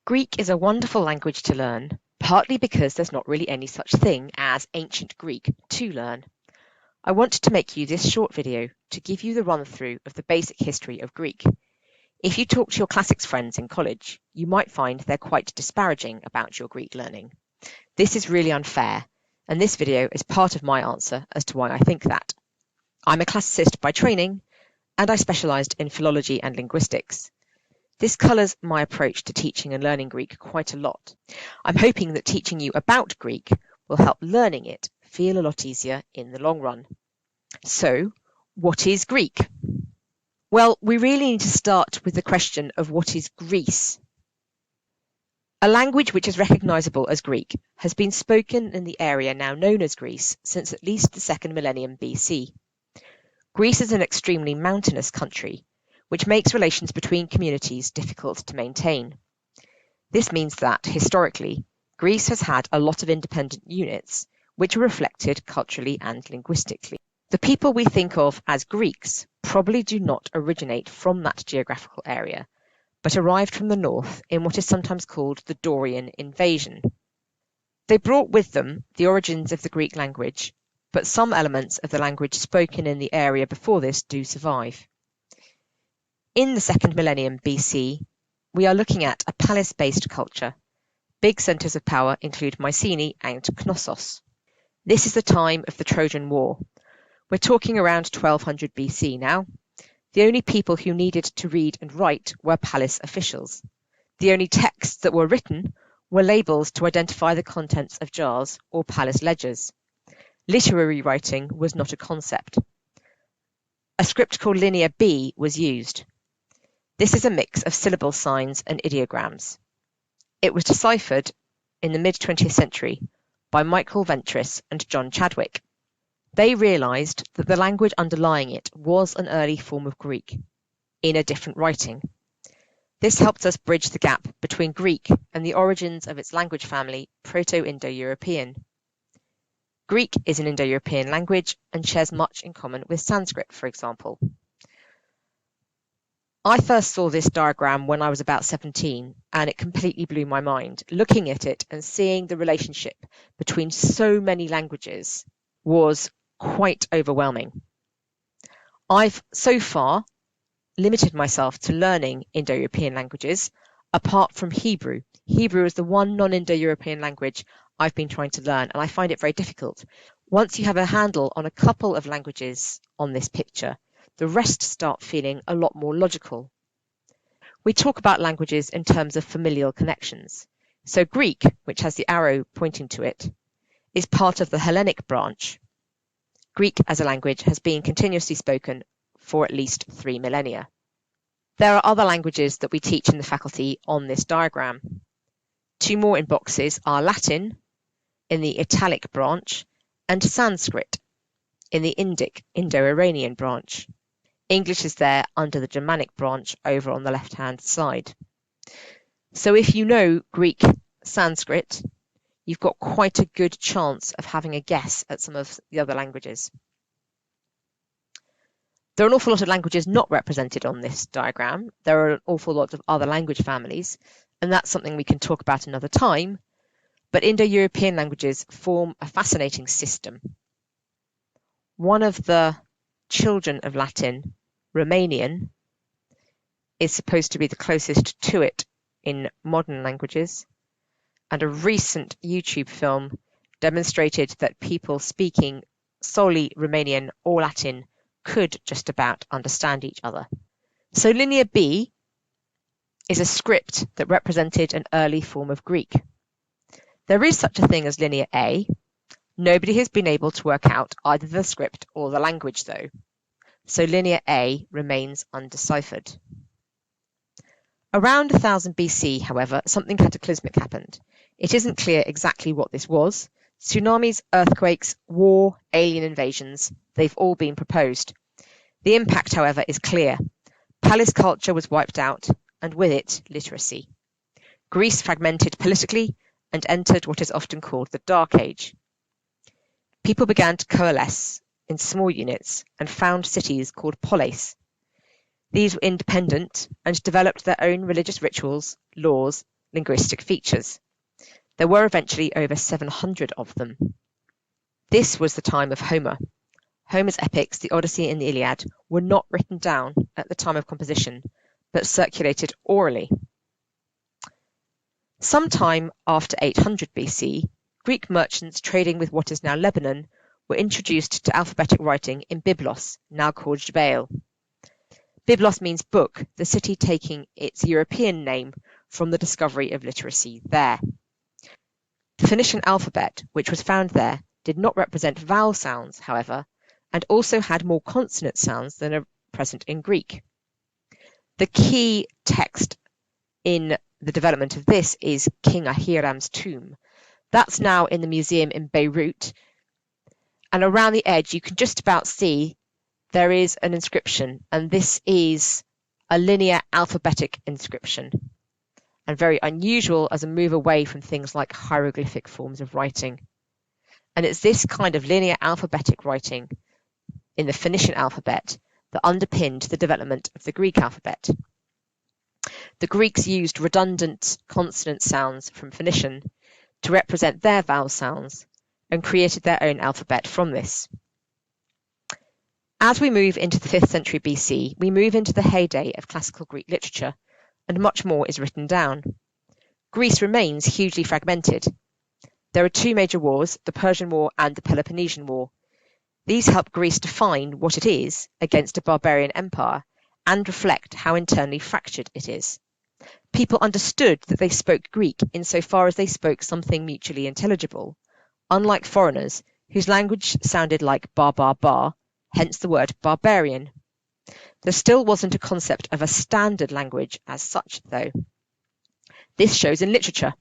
Greek is a wonderful language to learn, partly because there's not really any such thing as ancient Greek to learn. I wanted to make you this short video to give you the run-through of the basic history of Greek. If you talk to your classics friends in college, you might find they're quite disparaging about your Greek learning. This is really unfair, and this video is part of my answer as to why I think that. I'm a classicist by training, and I specialised in philology and linguistics. This colours my approach to teaching and learning Greek quite a lot. I'm hoping that teaching you about Greek will help learning it feel a lot easier in the long run. So, what is Greek? Well, we really need to start with the question of what is Greece. A language which is recognisable as Greek has been spoken in the area now known as Greece since at least the 2nd millennium BC. Greece is an extremely mountainous country, which makes relations between communities difficult to maintain. This means that, historically, Greece has had a lot of independent units, which are reflected culturally and linguistically. The people we think of as Greeks probably do not originate from that geographical area, but arrived from the north in what is sometimes called the Dorian invasion. They brought with them the origins of the Greek language, but some elements of the language spoken in the area before this do survive. In the 2nd millennium BC, we are looking at a palace-based culture. Big centres of power include Mycenae and Knossos. This is the time of the Trojan War. We're talking around 1200 BC now. The only people who needed to read and write were palace officials. The only texts that were written were labels to identify the contents of jars or palace ledgers. Literary writing was not a concept. A script called Linear B was used. This is a mix of syllable signs and ideograms. It was deciphered in the mid-20th century by Michael Ventris and John Chadwick. They realised that the language underlying it was an early form of Greek, in a different writing. This helped us bridge the gap between Greek and the origins of its language family, Proto-Indo-European. Greek is an Indo-European language and shares much in common with Sanskrit, for example. I first saw this diagram when I was about 17, and it completely blew my mind. Looking at it and seeing the relationship between so many languages was quite overwhelming. I've so far limited myself to learning Indo-European languages, apart from Hebrew. Hebrew is the one non-Indo-European language I've been trying to learn, and I find it very difficult. Once you have a handle on a couple of languages on this picture, the rest start feeling a lot more logical. We talk about languages in terms of familial connections. So Greek, which has the arrow pointing to it, is part of the Hellenic branch. Greek as a language has been continuously spoken for at least 3 millennia. There are other languages that we teach in the faculty on this diagram. 2 more in boxes are Latin in the Italic branch and Sanskrit in the Indic, Indo-Iranian branch. English is there under the Germanic branch over on the left-hand side. So if you know Greek, Sanskrit, you've got quite a good chance of having a guess at some of the other languages. There are an awful lot of languages not represented on this diagram. There are an awful lot of other language families, and that's something we can talk about another time. But Indo-European languages form a fascinating system. One of the children of Latin, Romanian, is supposed to be the closest to it in modern languages, and a recent YouTube film demonstrated that people speaking solely Romanian or Latin could just about understand each other. So Linear B is a script that represented an early form of Greek. There is such a thing as Linear A. Nobody has been able to work out either the script or the language, though. So Linear A remains undeciphered. Around 1000 BC, however, something cataclysmic happened. It isn't clear exactly what this was. Tsunamis, earthquakes, war, alien invasions, they've all been proposed. The impact, however, is clear. Palace culture was wiped out, and with it, literacy. Greece fragmented politically and entered what is often called the Dark Age. People began to coalesce in small units and found cities called polis. These were independent and developed their own religious rituals, laws, linguistic features. There were eventually over 700 of them. This was the time of Homer. Homer's epics, the Odyssey and the Iliad, were not written down at the time of composition, but circulated orally. Sometime after 800 BC, Greek merchants trading with what is now Lebanon were introduced to alphabetic writing in Byblos, now called Jbeil. Byblos means book, the city taking its European name from the discovery of literacy there. The Phoenician alphabet, which was found there, did not represent vowel sounds, however, and also had more consonant sounds than are present in Greek. The key text in the development of this is King Ahiram's tomb. That's now in the museum in Beirut, and around the edge you can just about see there is an inscription, and this is a linear alphabetic inscription, and very unusual as a move away from things like hieroglyphic forms of writing. And it's this kind of linear alphabetic writing in the Phoenician alphabet that underpinned the development of the Greek alphabet. The Greeks used redundant consonant sounds from Phoenician to represent their vowel sounds and created their own alphabet from this. As we move into the 5th century BC, we move into the heyday of classical Greek literature, and much more is written down. Greece remains hugely fragmented. There are two major wars, the Persian War and the Peloponnesian War. These help Greece define what it is against a barbarian empire and reflect how internally fractured it is. People understood that they spoke Greek insofar as they spoke something mutually intelligible, unlike foreigners whose language sounded like bar bar bar, hence the word barbarian. There still wasn't a concept of a standard language as such, though. This shows in literature.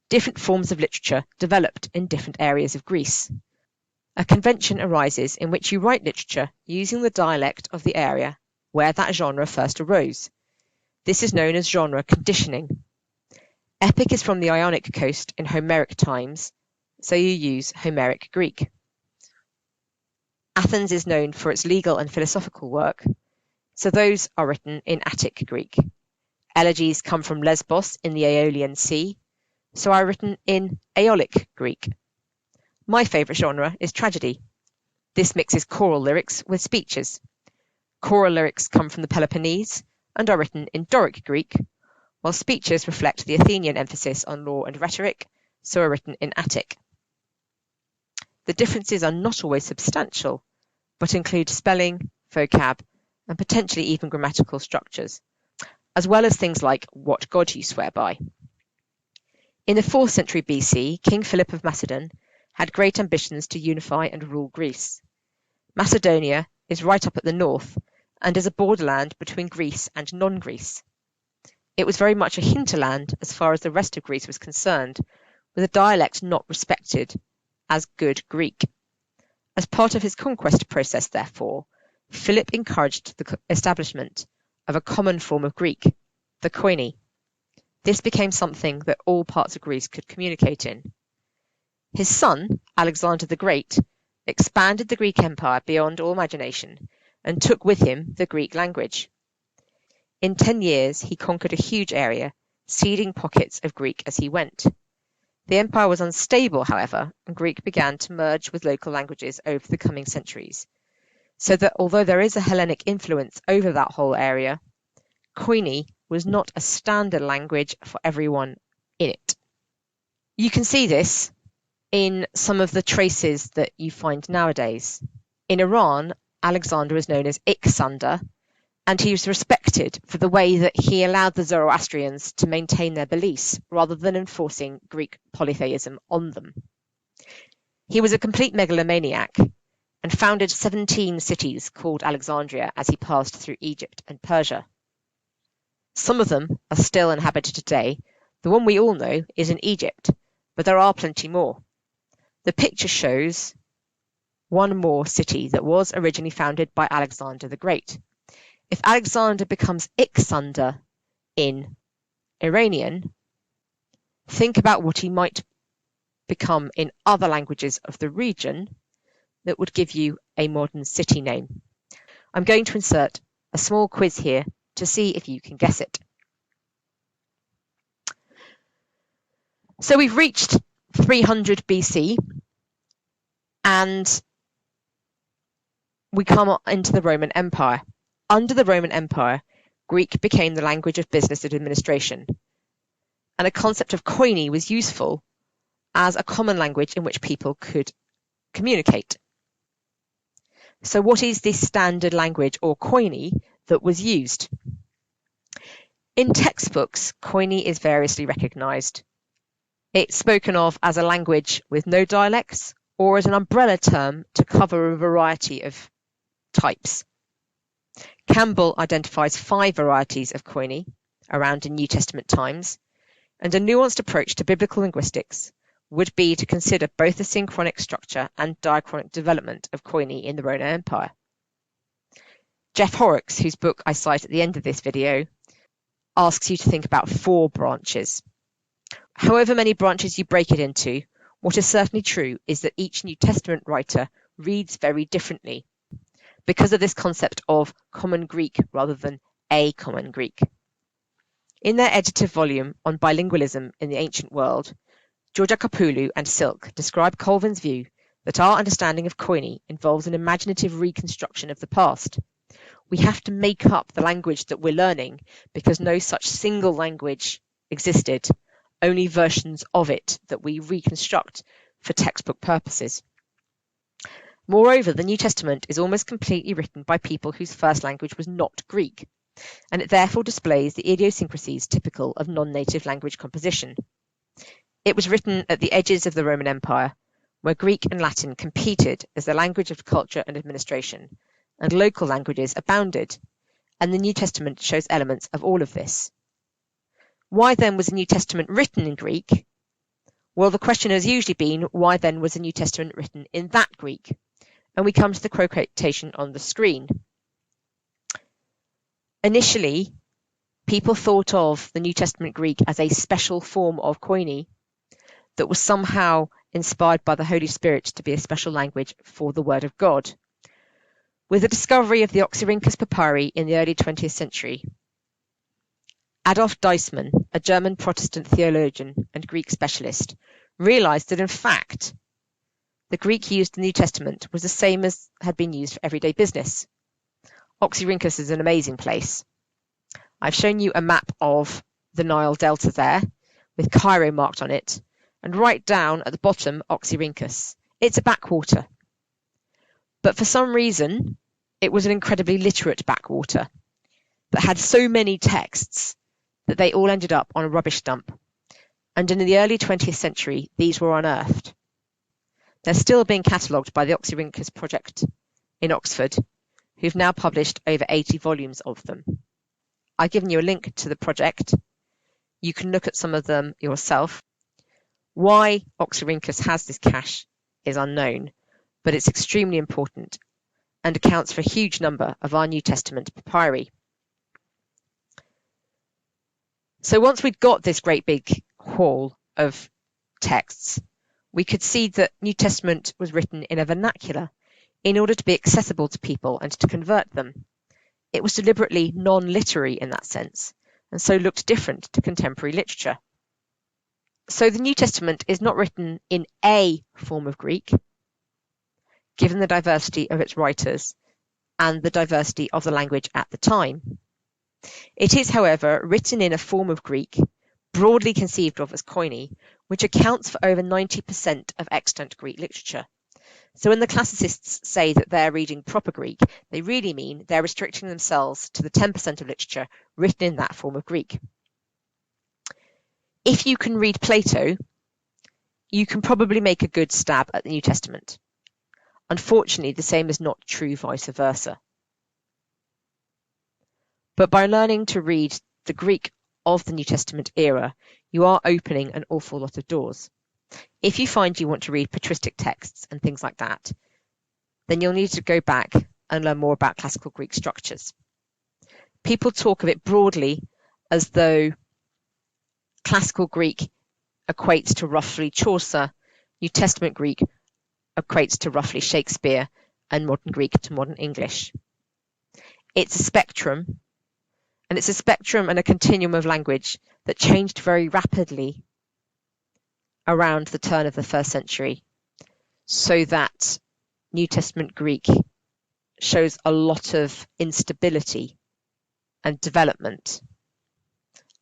Different forms of literature developed in different areas of Greece. A convention arises in which you write literature using the dialect of the area where that genre first arose. This is known as genre conditioning. Epic is from the Ionic coast in Homeric times, so you use Homeric Greek. Athens is known for its legal and philosophical work, so those are written in Attic Greek. Elegies come from Lesbos in the Aeolian Sea, so are written in Aeolic Greek. My favourite genre is tragedy. This mixes choral lyrics with speeches. Choral lyrics come from the Peloponnese and are written in Doric Greek, while speeches reflect the Athenian emphasis on law and rhetoric, so are written in Attic. The differences are not always substantial, but include spelling, vocab, and potentially even grammatical structures, as well as things like what god you swear by. In the 4th century BC, King Philip of Macedon had great ambitions to unify and rule Greece. Macedonia is right up at the north and is a borderland between Greece and non-Greece. It was very much a hinterland as far as the rest of Greece was concerned, with a dialect not respected as good Greek. As part of his conquest process, therefore, Philip encouraged the establishment of a common form of Greek, the Koine. This became something that all parts of Greece could communicate in. His son, Alexander the Great, expanded the Greek Empire beyond all imagination and took with him the Greek language. In 10 years, he conquered a huge area, ceding pockets of Greek as he went. The empire was unstable, however, and Greek began to merge with local languages over the coming centuries, so that although there is a Hellenic influence over that whole area, Koine was not a standard language for everyone in it. You can see this in some of the traces that you find nowadays. In Iran, Alexander is known as Iksander, and he was respected for the way that he allowed the Zoroastrians to maintain their beliefs rather than enforcing Greek polytheism on them. He was a complete megalomaniac and founded 17 cities called Alexandria as he passed through Egypt and Persia. Some of them are still inhabited today. The one we all know is in Egypt, but there are plenty more. The picture shows one more city that was originally founded by Alexander the Great. If Alexander becomes Iksander in Iranian, think about what he might become in other languages of the region that would give you a modern city name. I'm going to insert a small quiz here to see if you can guess it. So we've reached 300 BC and we come into the Roman Empire. Under the Roman Empire, Greek became the language of business and administration, and a concept of koine was useful as a common language in which people could communicate. So what is this standard language or koine that was used? In textbooks, koine is variously recognised. It's spoken of as a language with no dialects or as an umbrella term to cover a variety of types. Campbell identifies 5 varieties of koine around in New Testament times, and a nuanced approach to biblical linguistics would be to consider both the synchronic structure and diachronic development of koine in the Roman Empire. Jeff Horrocks, whose book I cite at the end of this video, asks you to think about 4 branches. However many branches you break it into, what is certainly true is that each New Testament writer reads very differently because of this concept of common Greek rather than a common Greek. In their edited volume on bilingualism in the ancient world, Georgiakopoulou and Silk describe Colvin's view that our understanding of koine involves an imaginative reconstruction of the past. We have to make up the language that we're learning because no such single language existed, only versions of it that we reconstruct for textbook purposes. Moreover, the New Testament is almost completely written by people whose first language was not Greek, and it therefore displays the idiosyncrasies typical of non-native language composition. It was written at the edges of the Roman Empire, where Greek and Latin competed as the language of culture and administration, and local languages abounded, and the New Testament shows elements of all of this. Why then was the New Testament written in Greek? Well, the question has usually been, why then was the New Testament written in that Greek? And we come to the quotation on the screen. Initially, people thought of the New Testament Greek as a special form of koine that was somehow inspired by the Holy Spirit to be a special language for the Word of God. With the discovery of the Oxyrhynchus papyri in the early 20th century, Adolf Deissmann, a German Protestant theologian and Greek specialist, realized that in fact, the Greek used in the New Testament was the same as had been used for everyday business. Oxyrhynchus is an amazing place. I've shown you a map of the Nile Delta there, with Cairo marked on it, and right down at the bottom, Oxyrhynchus. It's a backwater. But for some reason, it was an incredibly literate backwater that had so many texts that they all ended up on a rubbish dump. And in the early 20th century, these were unearthed. They're still being catalogued by the Oxyrhynchus Project in Oxford, who've now published over 80 volumes of them. I've given you a link to the project. You can look at some of them yourself. Why Oxyrhynchus has this cache is unknown, but it's extremely important and accounts for a huge number of our New Testament papyri. So once we'd got this great big haul of texts, we could see that New Testament was written in a vernacular in order to be accessible to people and to convert them. It was deliberately non-literary in that sense, and so looked different to contemporary literature. So the New Testament is not written in a form of Greek, given the diversity of its writers and the diversity of the language at the time. It is, however, written in a form of Greek, broadly conceived of as koine, which accounts for over 90% of extant Greek literature. So when the classicists say that they're reading proper Greek, they really mean they're restricting themselves to the 10% of literature written in that form of Greek. If you can read Plato, you can probably make a good stab at the New Testament. Unfortunately, the same is not true vice versa. But by learning to read the Greek of the New Testament era, you are opening an awful lot of doors. If you find you want to read patristic texts and things like that, then you'll need to go back and learn more about classical Greek structures. People talk of it broadly as though classical Greek equates to roughly Chaucer, New Testament Greek equates to roughly Shakespeare, and modern Greek to modern English. It's a spectrum, and it's a spectrum and a continuum of language that changed very rapidly around the turn of the 1st century, so that New Testament Greek shows a lot of instability and development,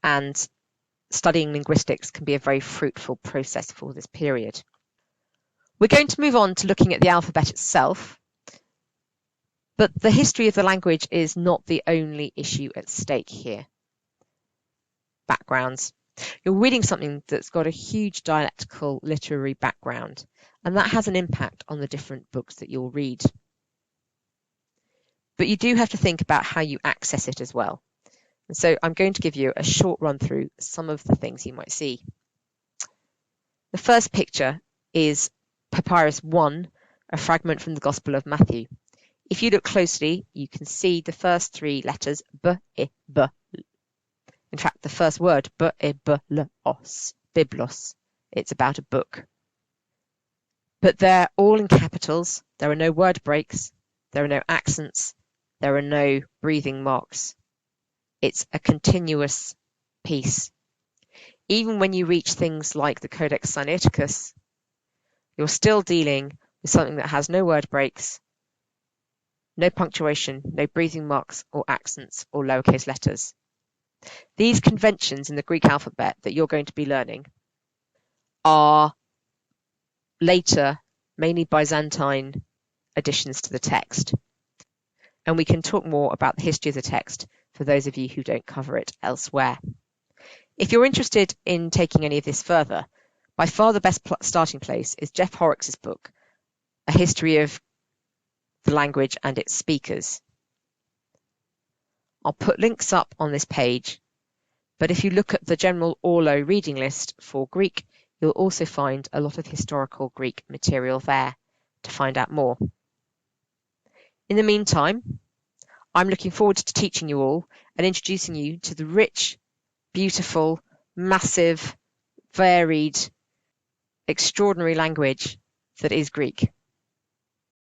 and studying linguistics can be a very fruitful process for this period. We're going to move on to looking at the alphabet itself, but the history of the language is not the only issue at stake here. Backgrounds. You're reading something that's got a huge dialectical literary background, and that has an impact on the different books that you'll read. But you do have to think about how you access it as well. And so I'm going to give you a short run through some of the things you might see. The first picture is Papyrus 1, a fragment from the Gospel of Matthew. If you look closely, you can see the first 3 letters B, I, B. In fact, the first word B, I, B, L, os, biblos. It's about a book. But they're all in capitals. There are no word breaks. There are no accents. There are no breathing marks. It's a continuous piece. Even when you reach things like the Codex Sinaiticus, you're still dealing with something that has no word breaks, no punctuation, no breathing marks or accents or lowercase letters. These conventions in the Greek alphabet that you're going to be learning are later, mainly Byzantine additions to the text. And we can talk more about the history of the text for those of you who don't cover it elsewhere. If you're interested in taking any of this further, by far the best starting place is Jeff Horrocks' book, A History of the Language and Its Speakers. I'll put links up on this page, but if you look at the general Orlo reading list for Greek, you'll also find a lot of historical Greek material there to find out more. In the meantime, I'm looking forward to teaching you all and introducing you to the rich, beautiful, massive, varied, extraordinary language that is Greek.